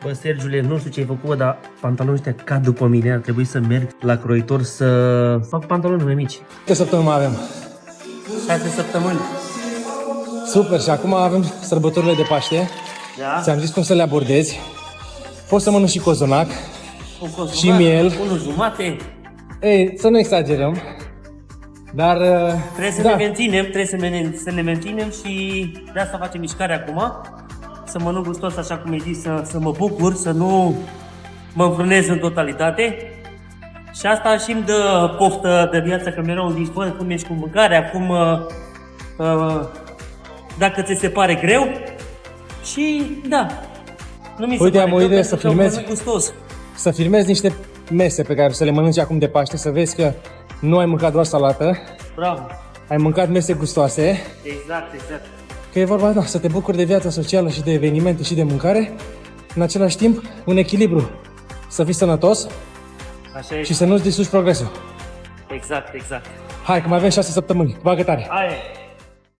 Bă, Sergiule, nu știu ce ai făcut, dar pantalonii ăștia cad după mine. Ar trebui să merg la croitor să fac pantaloni mai mici. Câte săptămâni mai avem? 6 săptămâni. Super, și acum avem sărbătorile de Paște. Da? Ți-am zis cum să le abordezi. Poți să mănânci și cozonac. Un cozonac, Și miel. 1,5. Ei, să nu exagerăm. Dar, Trebuie să da, ne menținem, să ne menținem și de asta facem mișcare acum. Să mănânc gustos așa cum ai zis, să mă bucur, să nu mă înfrânez în totalitate. Și asta și îmi dă poftă de viață, că mereu îmi zici, bă, cum ești cu mâncarea, acum dacă ți se pare greu. Și da, nu mi se Uite, pare am o greu idee pentru să că filmezi. mănânc gustos. să filmezi niște mese pe care să le mănânci acum de Paște, să vezi că nu ai mâncat doar salată, Bravo, ai mâncat mese gustoase, exact, exact. că e vorba, da, să te bucuri de viața socială și de evenimente și de mâncare, în același timp, un echilibru, să fii sănătos Așa e. și să nu-ți distrugi progresul. Exact, exact. Hai, că mai avem 6 săptămâni, bagă tare! Aia e.